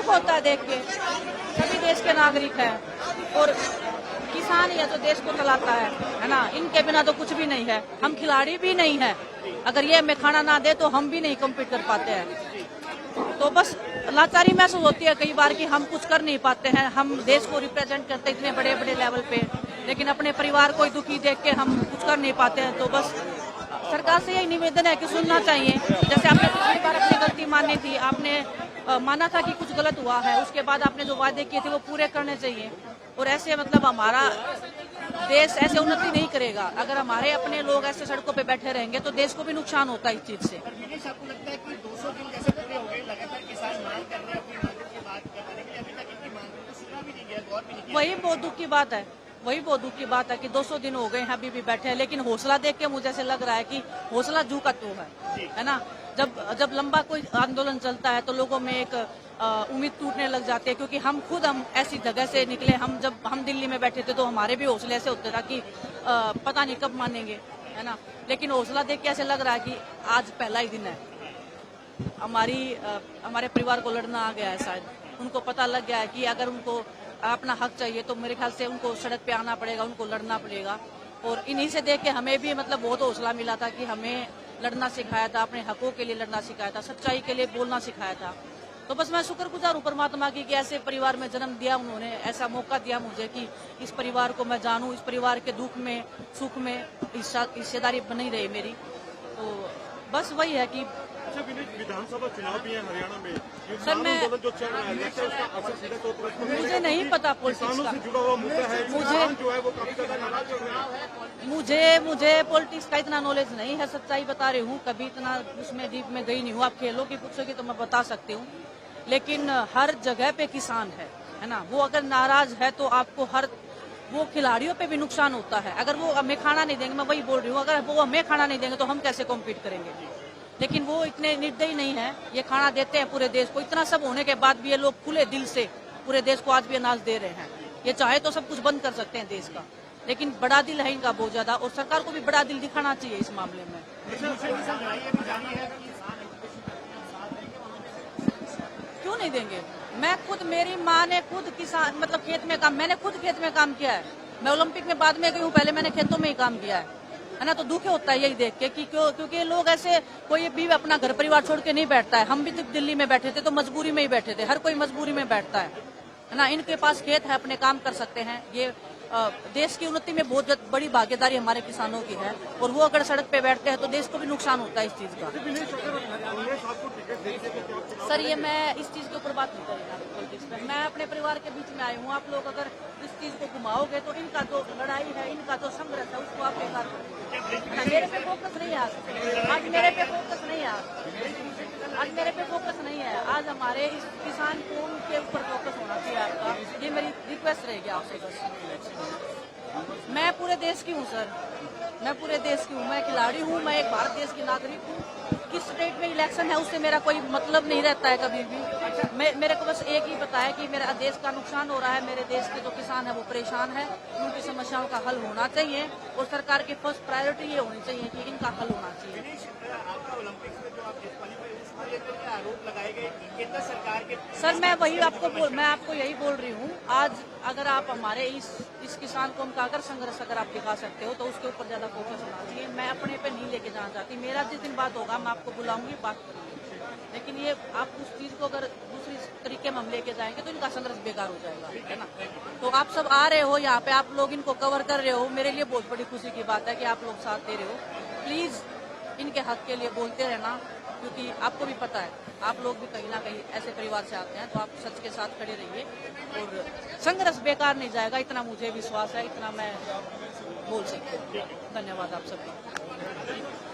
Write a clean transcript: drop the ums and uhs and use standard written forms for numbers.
दुख होता है देख के। सभी देश के नागरिक हैं और किसान ही है जो देश को चलाता है ना। इनके बिना तो कुछ भी नहीं है। हम खिलाड़ी भी नहीं है। अगर ये हमें खाना ना दे तो हम भी नहीं कम्पीट कर पाते हैं। तो बस लाचारी महसूस होती है कई बार कि हम कुछ कर नहीं पाते हैं। हम देश को रिप्रेजेंट करते इतने बड़े बड़े लेवल पे, लेकिन अपने परिवार को दुखी देख के हम कुछ कर नहीं पाते हैं। तो बस सरकार से यही निवेदन है कि सुनना चाहिए। जैसे आपने पिछली बार अपनी गलती मानी थी, आपने माना था कि कुछ गलत हुआ है, उसके बाद आपने जो वादे किए थे वो पूरे करने चाहिए। और ऐसे मतलब हमारा देश ऐसे उन्नति नहीं करेगा। अगर हमारे अपने लोग ऐसे सड़कों पे बैठे रहेंगे तो देश को भी नुकसान होता है इस चीज से। आपको लगता है कि 200 दिन कैसे पूरे हो गए, लगातार किसान मांग कर रहे हैं अपनी मांगों की बात कर रहे हैं, अभी तक इनकी मांगों को सुना भी नहीं गया, गौर भी नहीं किया। वही बहुत दुख की बात है। वही बहुत दुख की बात है कि 200 दिन हो गए हैं अभी भी बैठे हैं। लेकिन हौसला देख के मुझे ऐसे लग रहा है कि हौसला झुका तो है ना। जब लंबा कोई आंदोलन चलता है तो लोगों में एक उम्मीद टूटने लग जाती है, क्योंकि हम ऐसी जगह से निकले। जब हम दिल्ली में बैठे थे तो हमारे भी हौसले ऐसे होते था कि पता नहीं कब मानेंगे, है ना। लेकिन हौसला देख के ऐसे लग रहा है कि आज पहला ही दिन है। हमारे परिवार को लड़ना आ गया है। शायद उनको पता लग गया है कि अगर उनको अपना हक चाहिए तो मेरे ख्याल से उनको सड़क पे आना पड़ेगा, उनको लड़ना पड़ेगा। और इन्हीं से देख के हमें भी मतलब बहुत हौसला मिला था कि हमें लड़ना सिखाया था, अपने हकों के लिए लड़ना सिखाया था, सच्चाई के लिए बोलना सिखाया था। तो बस मैं शुक्रगुजार हूँ परमात्मा की कि ऐसे परिवार में जन्म दिया उन्होंने, ऐसा मौका दिया मुझे कि इस परिवार को मैं जानूं, इस परिवार के दुख में सुख में हिस्सेदारी बनी रही मेरी। तो बस वही है कि विधानसभा चुनाव भी है हरियाणा में। सर मैं जो चल रहा है उसका असर सीधे तौर पर मुझे नहीं पता पॉलिटिक्स का। जुड़ा हुआ मुद्दा है। मुझे जो है वो काफी ज्यादा नाराज हो रहे हैं। मुझे पॉलिटिक्स का इतना नॉलेज नहीं है, सच्चाई बता रही हूँ। कभी इतना उसमें डीप में गई नहीं हूँ। आप खेलों की पूछोगे तो मैं बता सकती हूँ, लेकिन हर जगह पे किसान है ना। वो अगर नाराज है तो आपको वो खिलाड़ियों पे भी नुकसान होता है। अगर वो हमें खाना नहीं देंगे, मैं वही बोल रही हूँ, अगर वो हमें खाना नहीं देंगे तो हम कैसे कॉम्पीट करेंगे। लेकिन वो इतने निर्दयी नहीं है, ये खाना देते हैं पूरे देश को। इतना सब होने के बाद भी ये लोग खुले दिल से पूरे देश को आज भी अनाज दे रहे हैं। ये चाहे तो सब कुछ बंद कर सकते हैं देश का, लेकिन बड़ा दिल है इनका बहुत ज्यादा, और सरकार को भी बड़ा दिल दिखाना चाहिए इस मामले में। क्यों नहीं देंगे? मेरी माँ ने खुद किसान मतलब खेत में काम, मैंने खुद खेत में काम किया है। मैं ओलंपिक में बाद में गई हूँ, पहले मैंने खेतों में ही काम किया है ना। तो दुख होता है यही देख के कि क्योंकि लोग ऐसे कोई भी अपना घर परिवार छोड़ के नहीं बैठता है। हम भी जब दिल्ली में बैठे थे तो मजबूरी में ही बैठे थे, हर कोई मजबूरी में बैठता है ना। इनके पास खेत है, अपने काम कर सकते हैं। ये देश की उन्नति में बहुत बड़ी भागीदारी हमारे किसानों की है, और वो अगर सड़क पे बैठते हैं तो देश को भी नुकसान होता है इस चीज का। सर ये मैं इस चीज के ऊपर बात नहीं करूँगा पॉलिटिक्स में। मैं अपने परिवार के बीच में आई हूँ। आप लोग अगर इस चीज को घुमाओगे तो इनका जो लड़ाई है, इनका जो संघर्ष है, उसको आप बेकार करोगे। मेरे पे फोकस नहीं है आज मेरे पे फोकस नहीं है आज मेरे पे फोकस नहीं है। आज हमारे इस किसान कौम के ऊपर फोकस होना चाहिए आपका। ये मेरी रिक्वेस्ट रहेगी आपसे बस। मैं पूरे देश की हूँ सर, मैं पूरे देश की हूँ। मैं खिलाड़ी हूँ, मैं एक भारत देश की नागरिक हूँ। किस स्टेट में इलेक्शन है उससे मेरा कोई मतलब नहीं रहता है कभी भी। मेरे को बस एक ही पता है कि मेरा देश का नुकसान हो रहा है, मेरे देश के जो किसान है वो परेशान है, उनकी समस्याओं का हल होना चाहिए, और सरकार की फर्स्ट प्रायोरिटी ये होनी चाहिए कि इनका हल होना चाहिए। आरोप लगाए गए केंद्र सरकार के। सर मैं आपको यही बोल रही हूँ। आज अगर आप हमारे इस किसान कौम का अगर संघर्ष अगर आप दिखा सकते हो तो उसके ऊपर ज्यादा फोकस होना चाहिए। मैं अपने पे नहीं लेके जाना चाहती। मेरा जिस दिन बात होगा मैं आपको बुलाऊंगी, बात करूंगी, लेकिन ये आप उस चीज को अगर दूसरी तरीके में हम लेके जाएंगे तो इनका संघर्ष बेकार हो जाएगा, है ना। तो आप सब आ रहे हो यहाँ पे, आप लोग इनको कवर कर रहे हो, मेरे लिए बहुत बड़ी खुशी की बात है कि आप लोग साथ दे रहे हो। प्लीज इनके हक के लिए बोलते रहना, क्योंकि आपको भी पता है आप लोग भी कहीं ना कहीं ऐसे परिवार से आते हैं, तो आप सच के साथ खड़े रहिए और संघर्ष बेकार नहीं जाएगा, इतना मुझे विश्वास है, इतना मैं बोल सकती हूँ। धन्यवाद आप सबका।